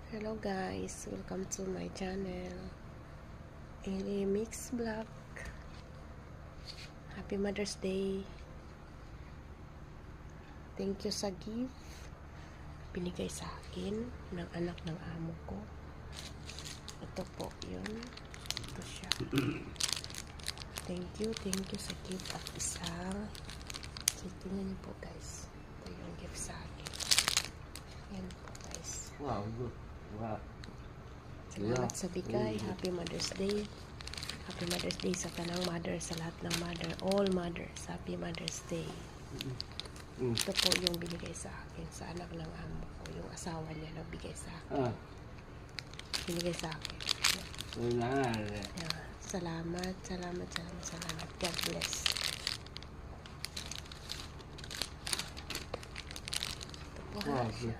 Hello guys, welcome to my channel Eli Mix Vlog. Happy Mother's Day. Thank you sa gift binigay sa akin ng anak ng amo ko. Ito po yun. Ito siya. Thank you sa gift at isang. So, tingnan niyo po guys. Ito yung gift sa akin. Yan po guys. Wow, good. Wow. Salamat sa bigay. Happy Mother's Day. Happy Mother's Day sa tanang mother, sa lahat ng mother, all mothers. Happy Mother's Day. Ito po yung binigay sa akin, sa anak ng amo ko. Yung asawa niya nagbigay sa akin. Binigay sa akin. Yeah. Salamat. God bless. Ito po siya.